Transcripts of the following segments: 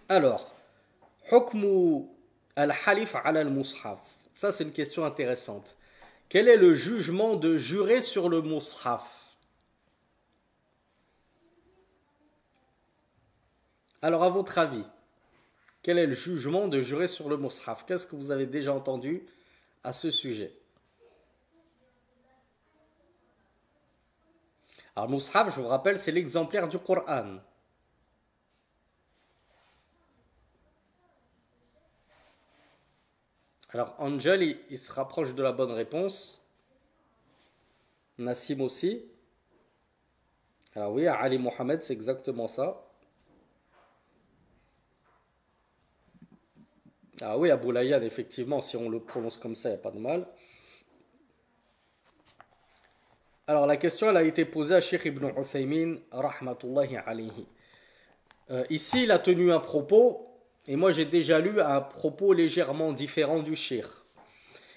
Alors, hukmu al-halif ala al-mushaf. Ça, c'est une question intéressante. Quel est le jugement de jurer sur le mushaf? Alors, à votre avis, quel est le jugement de jurer sur le mushaf? Qu'est-ce que vous avez déjà entendu à ce sujet? Alors, mushaf, je vous rappelle, c'est l'exemplaire du Coran. Alors, Angel, il se rapproche de la bonne réponse. Nassim aussi. Alors oui, Ali Mohamed, c'est exactement ça. Ah oui, Abou Layyan, effectivement, si on le prononce comme ça, il n'y a pas de mal. Alors, la question, elle a été posée à Cheikh Ibn Uthaymin, rahmatullahi alayhi. Ici, il a tenu un propos, et moi j'ai déjà lu un propos légèrement différent du Cheikh.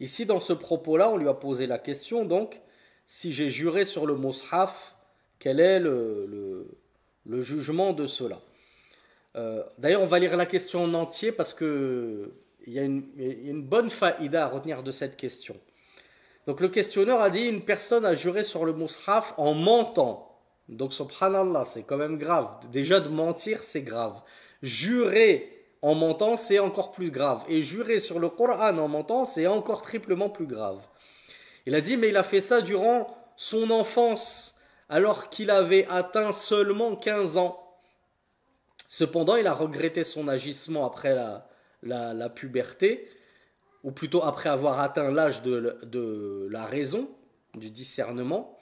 Ici, dans ce propos-là, on lui a posé la question, donc, si j'ai juré sur le mushaf, quel est le jugement de cela? D'ailleurs, on va lire la question en entier parce que il y a une bonne faïda à retenir de cette question. Donc, le questionneur a dit une personne a juré sur le mushaf en mentant. Donc, subhanallah, c'est quand même grave. Déjà, de mentir, c'est grave. Jurer en mentant, c'est encore plus grave. Et jurer sur le Coran en mentant, c'est encore triplement plus grave. Il a dit, mais il a fait ça durant son enfance, alors qu'il avait atteint seulement 15 ans. Cependant, il a regretté son agissement après la puberté, ou plutôt après avoir atteint l'âge de la raison, du discernement.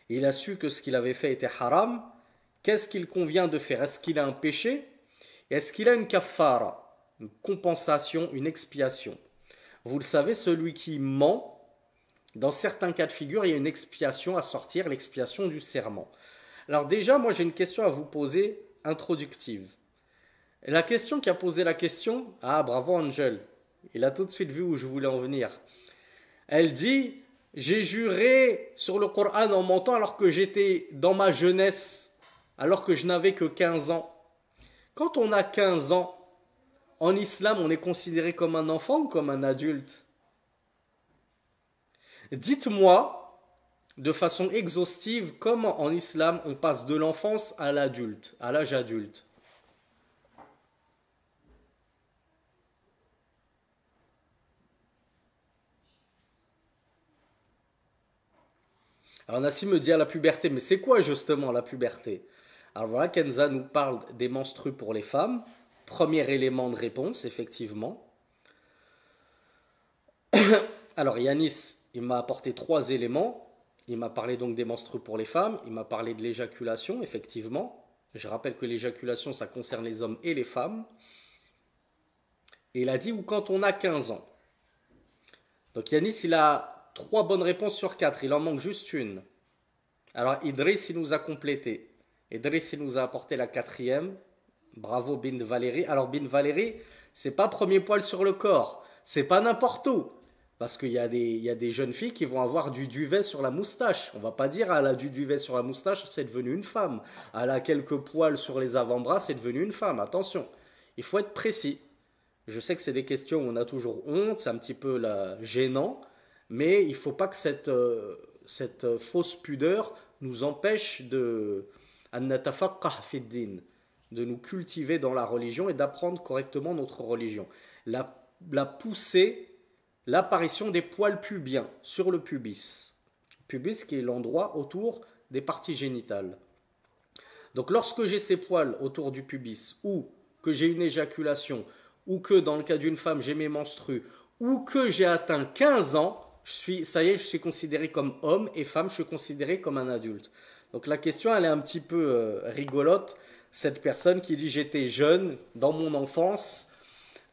Et il a su que ce qu'il avait fait était haram. Qu'est-ce qu'il convient de faire? Est-ce qu'il a un péché? Est-ce qu'il a une kaffara, une compensation, une expiation? Vous le savez, celui qui ment, dans certains cas de figure, il y a une expiation à sortir, l'expiation du serment. Alors déjà, moi j'ai une question à vous poser, introductive. Et la question qui a posé la question, ah bravo Angel, il a tout de suite vu où je voulais en venir. Elle dit, j'ai juré sur le Coran en mentant alors que j'étais dans ma jeunesse, alors que je n'avais que 15 ans. Quand on a 15 ans, en islam, on est considéré comme un enfant ou comme un adulte? Dites-moi, de façon exhaustive, comment en islam on passe de l'enfance à l'adulte, à l'âge adulte? Alors Nassim me dit à la puberté, mais c'est quoi justement la puberté? Alors voilà, Kenza nous parle des menstrues pour les femmes. Premier élément de réponse, effectivement. Alors Yanis, il m'a apporté trois éléments. Il m'a parlé donc des menstrues pour les femmes. Il m'a parlé de l'éjaculation, effectivement. Je rappelle que l'éjaculation, ça concerne les hommes et les femmes. Et il a dit ou quand on a 15 ans. Donc Yanis, il a trois bonnes réponses sur quatre. Il en manque juste une. Alors Idriss, il nous a complété. Idriss, il nous a apporté la quatrième. Bravo Bin Valérie. Alors Bin Valérie, c'est pas premier poil sur le corps. C'est pas n'importe où. Parce qu'il y a des jeunes filles qui vont avoir du duvet sur la moustache. On va pas dire elle a du duvet sur la moustache, c'est devenu une femme. Elle a quelques poils sur les avant-bras, c'est devenu une femme. Attention, il faut être précis. Je sais que c'est des questions où on a toujours honte, c'est un petit peu gênant, mais il ne faut pas que cette fausse pudeur nous empêche de de nous cultiver dans la religion et d'apprendre correctement notre religion. La poussée, l'apparition des poils pubiens sur le pubis. Pubis qui est l'endroit autour des parties génitales. Donc lorsque j'ai ces poils autour du pubis, ou que j'ai une éjaculation, ou que dans le cas d'une femme j'ai mes menstrues, ou que j'ai atteint 15 ans, ça y est, je suis considéré comme homme, et femme, je suis considéré comme un adulte. Donc la question, elle est un petit peu rigolote. Cette personne qui dit j'étais jeune dans mon enfance,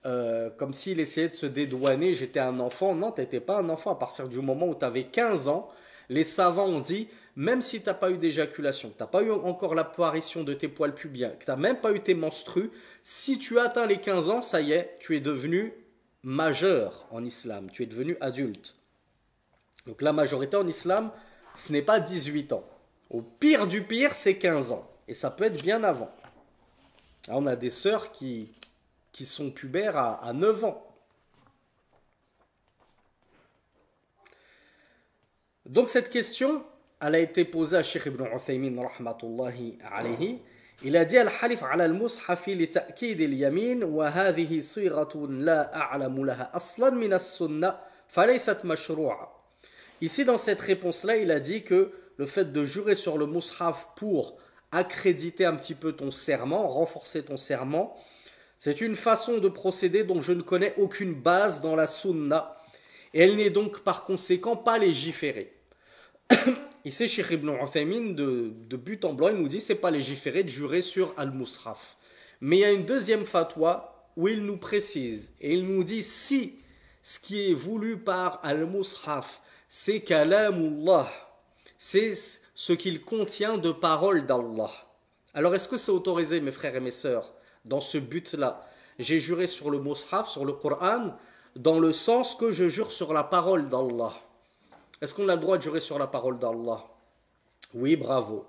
comme s'il essayait de se dédouaner, j'étais un enfant. Non, tu n'étais pas un enfant. À partir du moment où tu avais 15 ans, les savants ont dit, même si tu n'as pas eu d'éjaculation, que tu n'as pas eu encore l'apparition de tes poils pubiens, que tu n'as même pas eu tes menstrues, si tu atteins les 15 ans, ça y est, tu es devenu majeur en islam, tu es devenu adulte. Donc la majorité en islam, ce n'est pas 18 ans. Au pire du pire, c'est 15 ans. Et ça peut être bien avant. On a des sœurs qui sont pubères à 9 ans. Donc cette question, elle a été posée à Cheikh Ibn Uthaymin rahmatullahi alayhi. Il a dit al-halif ala al-mushaf li ta'kid al-yamin wa hadhihi sighatun la a'lamu laha aslan min as-sunnah falaysat mashru'a. Ici dans cette réponse-là, il a dit que le fait de jurer sur le mushaf pour accréditer un petit peu ton serment, renforcer ton serment, c'est une façon de procéder dont je ne connais aucune base dans la sunna et elle n'est donc par conséquent pas légiférée. Ici, Cheikh Ibn Uthaymin, de but en blanc, il nous dit c'est pas légiféré de jurer sur Al-Mushaf. Mais il y a une deuxième fatwa où il nous précise et il nous dit si ce qui est voulu par Al-Mushaf, c'est kalamullah, c'est ce qu'il contient de paroles d'Allah. Alors est-ce que c'est autorisé, mes frères et mes sœurs, dans ce but-là? J'ai juré sur le Mushaf, sur le Coran, dans le sens que je jure sur la parole d'Allah. Est-ce qu'on a le droit de jurer sur la parole d'Allah? Oui, bravo.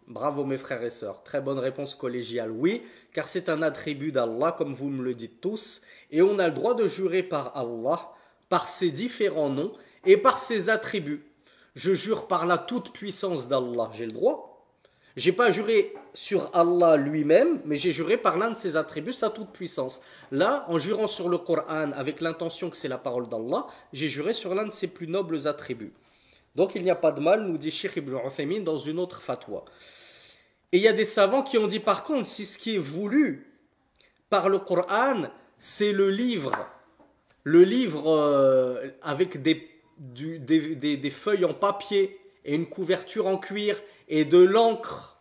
Bravo mes frères et sœurs. Très bonne réponse collégiale. Oui, car c'est un attribut d'Allah, comme vous me le dites tous. Et on a le droit de jurer par Allah, par ses différents noms et par ses attributs. Je jure par la toute-puissance d'Allah. J'ai le droit. J'ai pas juré sur Allah lui-même, mais j'ai juré par l'un de ses attributs, sa toute-puissance. Là, en jurant sur le Coran avec l'intention que c'est la parole d'Allah, j'ai juré sur l'un de ses plus nobles attributs. Donc il n'y a pas de mal, nous dit Cheikh Ibn Uthaymin dans une autre fatwa. Et il y a des savants qui ont dit par contre, si ce qui est voulu par le Coran, c'est le livre avec des feuilles en papier et une couverture en cuir et de l'encre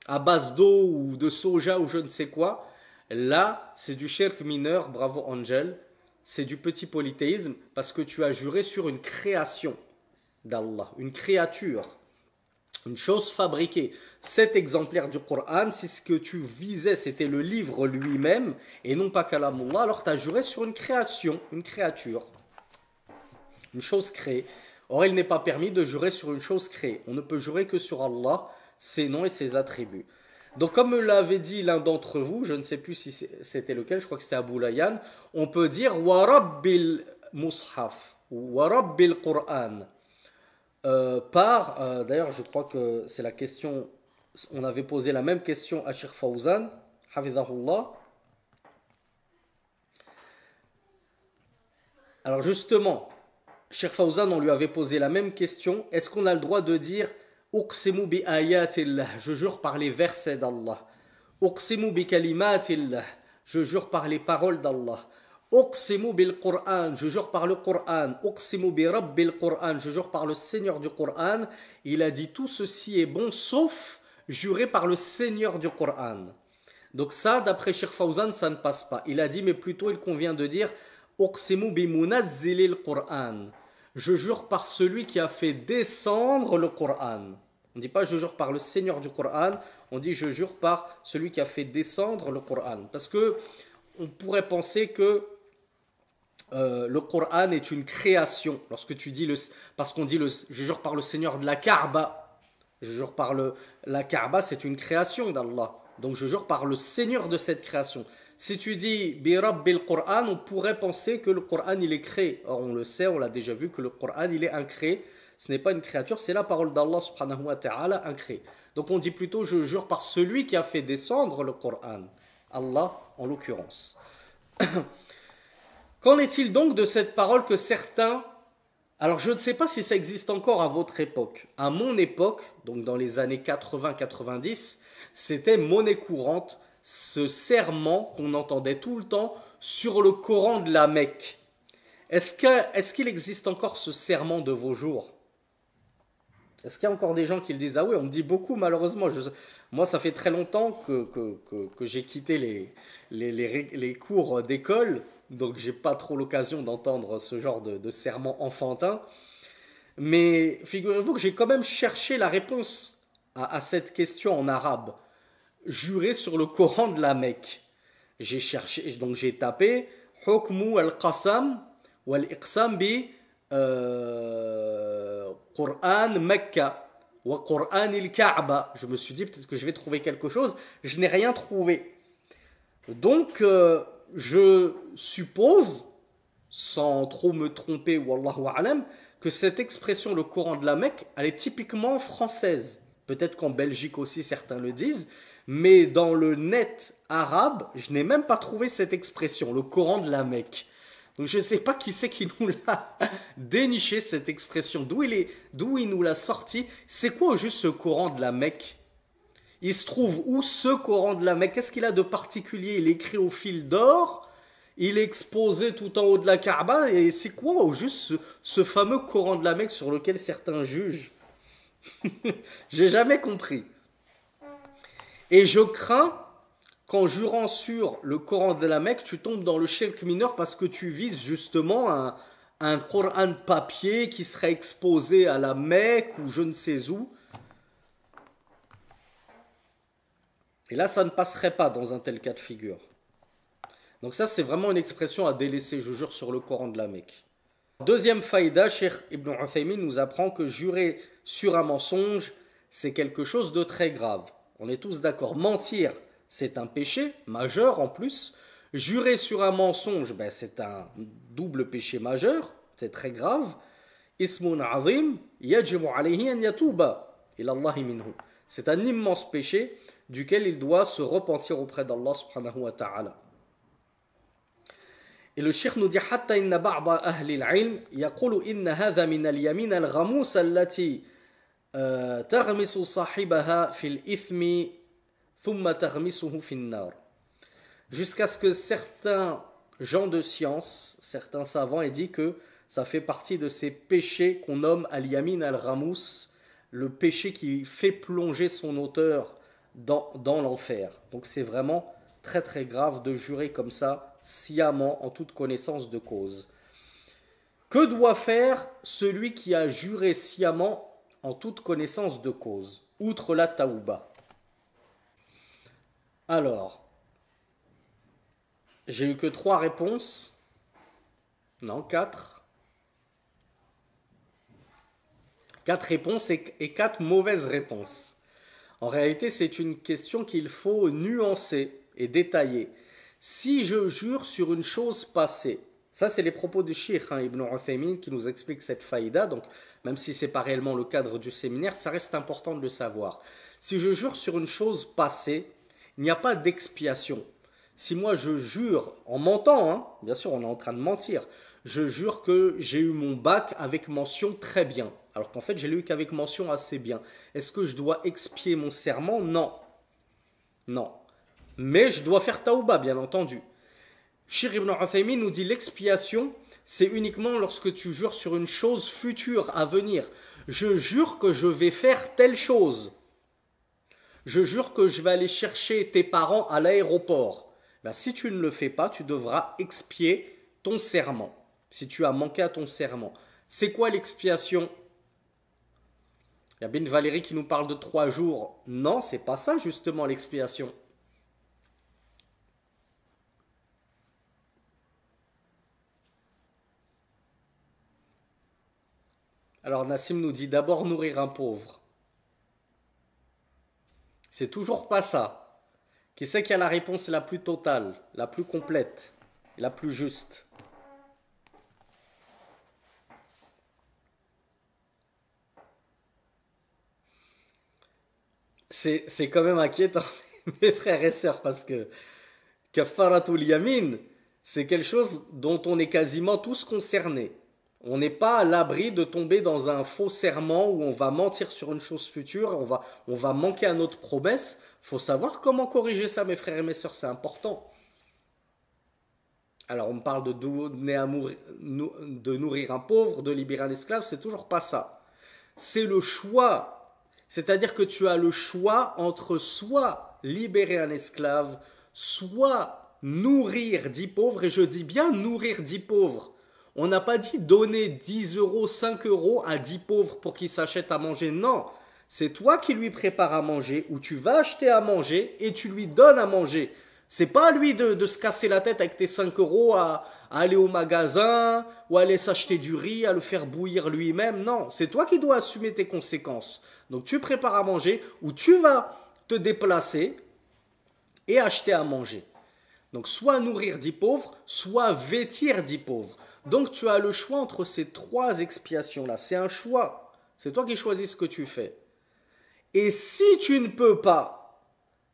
à base d'eau ou de soja ou je ne sais quoi, là c'est du shirk mineur, bravo Angel, c'est du petit polythéisme parce que tu as juré sur une création d'Allah, une créature, une chose fabriquée. Cet exemplaire du Coran, si ce que tu visais c'était le livre lui-même et non pas kalamullah, alors tu as juré sur une création, une créature, une chose créée. Or, il n'est pas permis de jurer sur une chose créée. On ne peut jurer que sur Allah, ses noms et ses attributs. Donc, comme me l'avait dit l'un d'entre vous, je ne sais plus si c'était lequel, je crois que c'était Abu Layyan, on peut dire wa rabbil mushaf ou wa rabbil Qur'an. D'ailleurs, je crois que c'est la question, on avait posé la même question à Cheikh Fawzan, hafizahullah. Alors, justement, Cheikh Fawzan, on lui avait posé la même question. Est-ce qu'on a le droit de dire Uqsimu bi ayatillah, je jure par les versets d'Allah. Uqsimu bi kalimatillah, je jure par les paroles d'Allah. Uqsimu bil Qur'an, je jure par le Qur'an. Uqsimu bi rabbil Qur'an, je jure par le Seigneur du Qur'an. Il a dit tout ceci est bon sauf jurer par le Seigneur du Qur'an. Donc ça, d'après Cheikh Fawzan, ça ne passe pas. Il a dit, mais plutôt il convient de dire Uqsimu bi munazzilil Qur'an. Je jure par celui qui a fait descendre le Coran. On ne dit pas je jure par le Seigneur du Coran, on dit je jure par celui qui a fait descendre le Coran. Parce que on pourrait penser que le Coran est une création. Lorsque tu dis parce qu'on dit je jure par le Seigneur de la Kaaba. Je jure par la Kaaba, c'est une création d'Allah. Donc je jure par le Seigneur de cette création. Si tu dis bi rabbil Qur'an, on pourrait penser que le Qur'an il est créé. Or on le sait, on l'a déjà vu que le Qur'an il est incréé. Ce n'est pas une créature, c'est la parole d'Allah subhanahu wa ta'ala incréée. Donc on dit plutôt je jure par celui qui a fait descendre le Qur'an. Allah en l'occurrence. Qu'en est-il donc de cette parole que certains... Alors je ne sais pas si ça existe encore à votre époque. À mon époque, donc dans les années 80-90, c'était monnaie courante ce serment qu'on entendait tout le temps sur le Coran de la Mecque. Est-ce qu'il existe encore ce serment de vos jours? Est-ce qu'il y a encore des gens qui le disent? Ah oui, on me dit beaucoup malheureusement. Moi, ça fait très longtemps que j'ai quitté les cours d'école, donc j'ai pas trop l'occasion d'entendre ce genre de serment enfantin. Mais figurez-vous que j'ai quand même cherché la réponse à cette question en arabe. Jurer sur le Coran de la Mecque. J'ai cherché, donc j'ai tapé Hukmu al-Qasam wal-Iqsam bi Qur'an Mecca wa Qur'an il-Kaaba. Je me suis dit peut-être que je vais trouver quelque chose. Je n'ai rien trouvé. Donc, je suppose, sans trop me tromper, wallahu alam, que cette expression, le Coran de la Mecque, elle est typiquement française. Peut-être qu'en Belgique aussi, certains le disent, mais dans le net arabe, je n'ai même pas trouvé cette expression, le Coran de la Mecque. Donc je ne sais pas qui c'est qui nous l'a déniché, cette expression, d'où il nous l'a sorti. C'est quoi juste ce Coran de la Mecque? Il se trouve où ce Coran de la Mecque? Qu'est-ce qu'il a de particulier? Il est écrit au fil d'or, il est exposé tout en haut de la Kaaba, et c'est quoi au juste ce fameux Coran de la Mecque sur lequel certains jugent? J'ai jamais compris. Et je crains qu'en jurant sur le Coran de la Mecque, tu tombes dans le shirk mineur parce que tu vises justement un Coran de papier qui serait exposé à la Mecque ou je ne sais où. Et là, ça ne passerait pas dans un tel cas de figure. Donc ça, c'est vraiment une expression à délaisser, je jure, sur le Coran de la Mecque. Deuxième faïda, Cheikh Ibn Uthaymin nous apprend que jurer sur un mensonge, c'est quelque chose de très grave. On est tous d'accord, mentir, c'est un péché majeur en plus. Jurer sur un mensonge, c'est un double péché majeur, c'est très grave. Ismun azim, yajibu alayhi an yatuba ila Allah minhu. C'est un immense péché duquel il doit se repentir auprès d'Allah subhanahu wa ta'ala. Et le cheikh nous dit حتى إن بعض أهل العلم يقول إن هذا من اليمين الغموس التي تغمس صاحبها في الإثم ثم تغمسه في النار. Jusqu'à ce que certains gens de science, certains savants aient dit que ça fait partie de ces péchés qu'on nomme al-yamin al-ghamous, le péché qui fait plonger son auteur dans l'enfer. Donc c'est vraiment très très grave de jurer comme ça, sciemment, en toute connaissance de cause. Que doit faire celui qui a juré sciemment en toute connaissance de cause, outre la taouba? Alors, j'ai eu que 3 réponses. Non, 4. 4 réponses et 4 mauvaises réponses. En réalité, c'est une question qu'il faut nuancer et détailler. Si je jure sur une chose passée, ça c'est les propos du Cheikh Ibn Uthaymin qui nous explique cette faïda, donc même si ce n'est pas réellement le cadre du séminaire, ça reste important de le savoir. Si je jure sur une chose passée, il n'y a pas d'expiation. Si moi je jure, en mentant, bien sûr on est en train de mentir, je jure que j'ai eu mon bac avec mention très bien, alors qu'en fait je l'ai eu qu'avec mention assez bien. Est-ce que je dois expier mon serment? Non. Non. Mais je dois faire taouba, bien entendu. Cheikh Ibn Uthaymin nous dit l'expiation, c'est uniquement lorsque tu jures sur une chose future à venir. Je jure que je vais faire telle chose. Je jure que je vais aller chercher tes parents à l'aéroport. Si tu ne le fais pas, tu devras expier ton serment. Si tu as manqué à ton serment. C'est quoi l'expiation? Il y a Ben Valérie qui nous parle de 3 jours. Non, c'est pas ça justement l'expiation. Alors Nassim nous dit d'abord nourrir un pauvre. C'est toujours pas ça. Qui c'est qui a la réponse la plus totale, la plus complète, la plus juste? C'est quand même inquiétant, mes frères et sœurs, parce que kafaratul yamin, c'est quelque chose dont on est quasiment tous concernés. On n'est pas à l'abri de tomber dans un faux serment où on va mentir sur une chose future, on va manquer à notre promesse. Il faut savoir comment corriger ça, mes frères et mes sœurs, c'est important. Alors, on me parle de nourrir un pauvre, de libérer un esclave, c'est toujours pas ça. C'est le choix. C'est-à-dire que tu as le choix entre soit libérer un esclave, soit nourrir 10 pauvres, et je dis bien nourrir 10 pauvres. On n'a pas dit donner 10 euros, 5 euros à 10 pauvres pour qu'ils s'achètent à manger. Non, c'est toi qui lui prépares à manger ou tu vas acheter à manger et tu lui donnes à manger. C'est pas à lui de se casser la tête avec tes 5 euros à aller au magasin ou à aller s'acheter du riz, à le faire bouillir lui-même. Non, c'est toi qui dois assumer tes conséquences. Donc tu prépares à manger ou tu vas te déplacer et acheter à manger. Donc soit nourrir 10 pauvres, soit vêtir 10 pauvres. Donc tu as le choix entre ces trois expiations-là. C'est un choix. C'est toi qui choisis ce que tu fais. Et si tu ne peux pas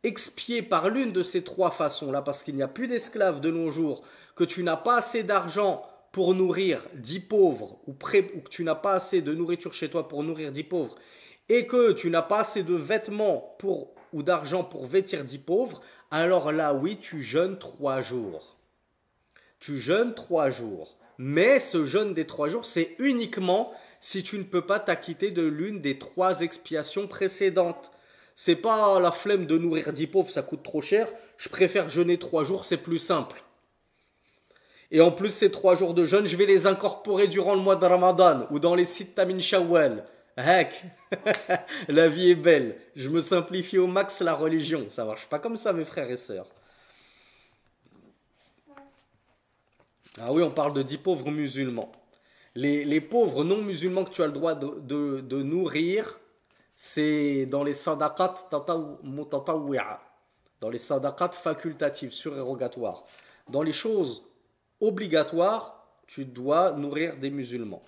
expier par l'une de ces trois façons-là, parce qu'il n'y a plus d'esclaves de nos jours, que tu n'as pas assez d'argent pour nourrir 10 pauvres, ou que tu n'as pas assez de nourriture chez toi pour nourrir 10 pauvres, et que tu n'as pas assez de vêtements ou d'argent pour vêtir 10 pauvres, alors là, oui, tu jeûnes 3 jours. Tu jeûnes 3 jours. Mais ce jeûne des 3 jours, c'est uniquement si tu ne peux pas t'acquitter de l'une des 3 expiations précédentes. C'est pas la flemme de nourrir 10 pauvres, ça coûte trop cher. Je préfère jeûner 3 jours, c'est plus simple. Et en plus, ces 3 jours de jeûne, je vais les incorporer durant le mois de Ramadan ou dans les Sitta min Shawwal. Hak, la vie est belle. Je me simplifie au max la religion. Ça marche pas comme ça, mes frères et sœurs. Ah oui, on parle de 10 pauvres musulmans. Les pauvres non musulmans que tu as le droit de nourrir, c'est dans les sadaqat mutatawwi'a, dans les sadaqat facultatives, surérogatoires. Dans les choses obligatoires, tu dois nourrir des musulmans.